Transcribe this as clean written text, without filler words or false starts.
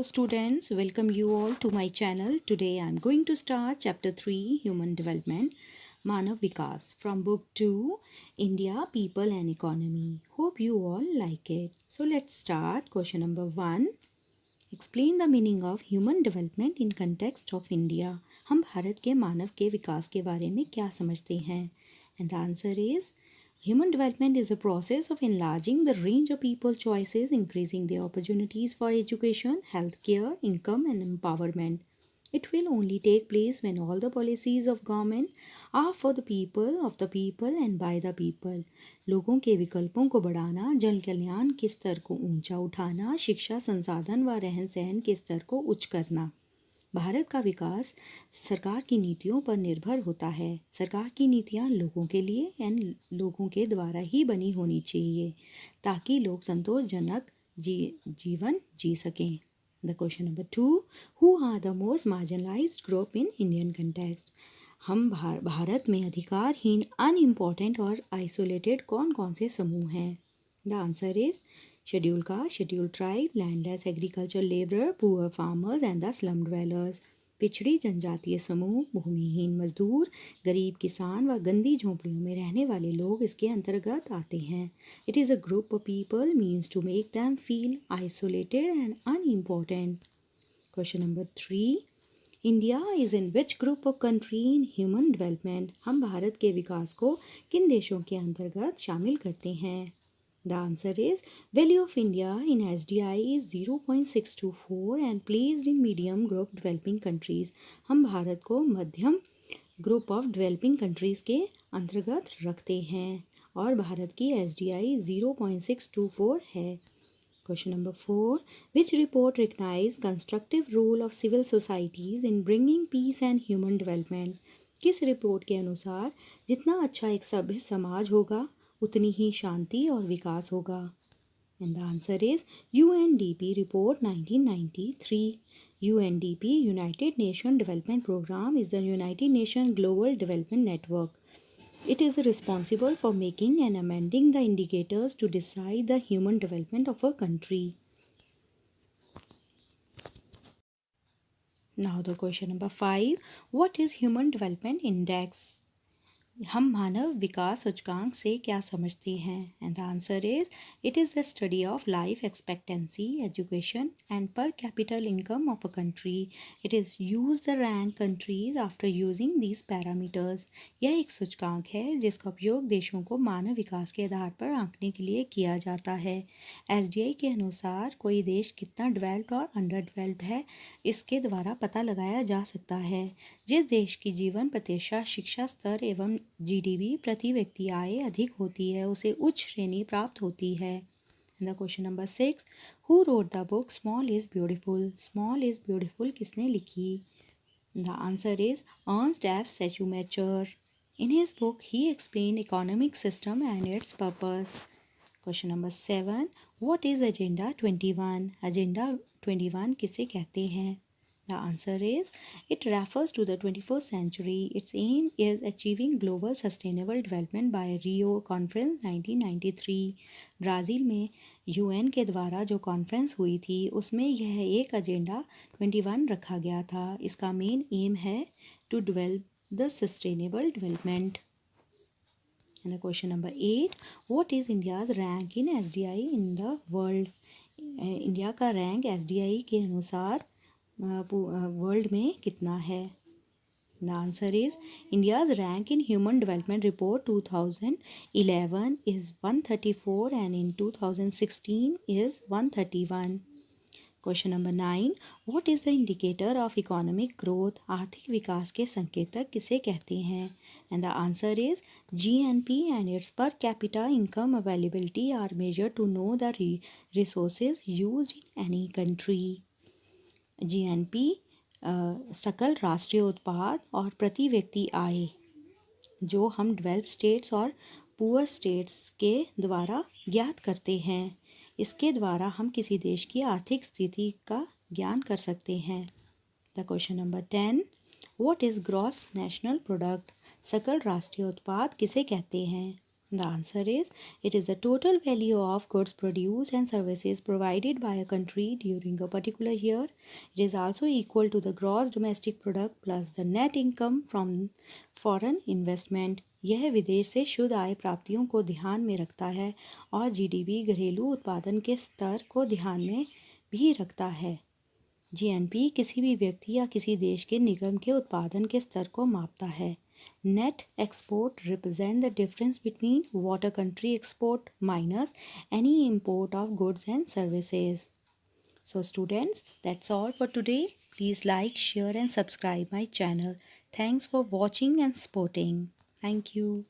students, welcome you all to my channel. Today I am going to start chapter 3 Human Development Manav Vikas from book 2 India People and Economy. Hope you all like it. So let's start. Question number 1. Explain the meaning of human development in context of India. हम भारत के मानव के विकास के बारे में क्या समझते हैं? And the answer is human development is a process of enlarging the range of people choices, increasing their opportunities for education, healthcare, income and empowerment. It will only take place when all the policies of government are for the people, of the people and by the people. लोगों के विकल्पों को बढ़ाना, जन कल्याण के स्तर को ऊंचा उठाना, शिक्षा, संसाधन व रहन सहन के स्तर को उच्च करना. भारत का विकास सरकार की नीतियों पर निर्भर होता है. सरकार की नीतियां लोगों के लिए एंड लोगों के द्वारा ही बनी होनी चाहिए ताकि लोग संतोषजनक जीवन जी सकें. The question number 2. Who are the most marginalized group in Indian context? हम भारत में अधिकारहीन, अनइम्पॉर्टेंट और आइसोलेटेड कौन कौन से समूह हैं? The answer is scheduled caste, scheduled tribe, landless agricultural laborer, poor farmers and the slum dwellers. पिछड़ी जनजातीय समूह, भूमिहीन मजदूर, गरीब किसान व गंदी झोंपड़ियों में रहने वाले लोग इसके अंतर्गत आते हैं. It is a group of people means to make them feel isolated and unimportant. Question number 3. India is in which group of country in human development? हम भारत के विकास को किन देशों के अंतर्गत शामिल करते हैं? The answer is value of India in SDI is 0.624 and placed in medium group developing countries. हम भारत को मध्यम ग्रुप ऑफ डेवलपिंग कंट्रीज़ के अंतर्गत रखते हैं और भारत की SDI 0.624 है. Question number 4. Which report recognize constructive role of civil societies in bringing peace and human development? किस रिपोर्ट के अनुसार जितना अच्छा एक सभ्य समाज होगा उतनी ही शांति और विकास होगा? And the answer is UNDP report 1993. UNDP, United Nations Development Program, is the United Nations Global Development Network. It is responsible for making and amending the indicators to decide the human development of a country. Now the question number 5. What is Human Development Index? हम मानव विकास सूचकांक से क्या समझते हैं? And the answer is it is the study of life expectancy, education and per capita income of a country. It is use the rank countries after using these parameters. यह एक सूचकांक है जिसका उपयोग देशों को मानव विकास के आधार पर आंकने के लिए किया जाता है. SDI के अनुसार कोई देश कितना डेवलप्ड और अंडर डेवलप्ड है इसके द्वारा पता लगाया जा सकता है. जिस देश की जीवन प्रतिशत, शिक्षा स्तर एवं GDP प्रति व्यक्ति आय अधिक होती है उसे उच्च श्रेणी प्राप्त होती है. The question number 6. Who wrote the book small is beautiful? Small is beautiful किसने लिखी? The answer is Ernst F shoemaker. In his book he explain economic system and it's purpose. Question number 7. What is agenda 21? Agenda 21 किसे कहते हैं? The answer is it refers to the 21st century. Its aim is achieving global sustainable development by Rio Conference 1993. Brazil में UN के द्वारा जो conference हुई थी उसमें यह एक एजेंडा 21 रखा गया था. इसका मेन एम है to develop the sustainable development. And the question number 8. What is India's rank in SDI in the world? India का रैंक SDI के अनुसार वर्ल्ड में कितना है? The answer is India's rank in human development report 2011 is 134 and in 2016 is 131. Question number 9. What is the indicator of economic growth? आर्थिक विकास के संकेतक किसे कहते हैं? And the answer is GNP and it's per capita income availability are measure to know the resources used in any country. GNP सकल राष्ट्रीय उत्पाद और प्रति व्यक्ति आय जो हम डेवलप स्टेट्स और पुअर स्टेट्स के द्वारा ज्ञात करते हैं. इसके द्वारा हम किसी देश की आर्थिक स्थिति का ज्ञान कर सकते हैं. The question number 10. What is gross national product? सकल राष्ट्रीय उत्पाद किसे कहते हैं? The answer is it is the total value of goods produced and services provided by a country during a particular year. It is also equal to the gross domestic product plus the net income from foreign investment. यह विदेश से शुद्ध आय प्राप्तियों को ध्यान में रखता है और जीडीपी घरेलू उत्पादन के स्तर को ध्यान में भी रखता है। जीएनपी किसी भी व्यक्ति या किसी देश के निगम के उत्पादन के स्तर को मापता है। Net export represent the difference between what a country export minus any import of goods and services. So students, that's all for today. Please like, share and subscribe my channel. Thanks for watching and supporting. Thank you.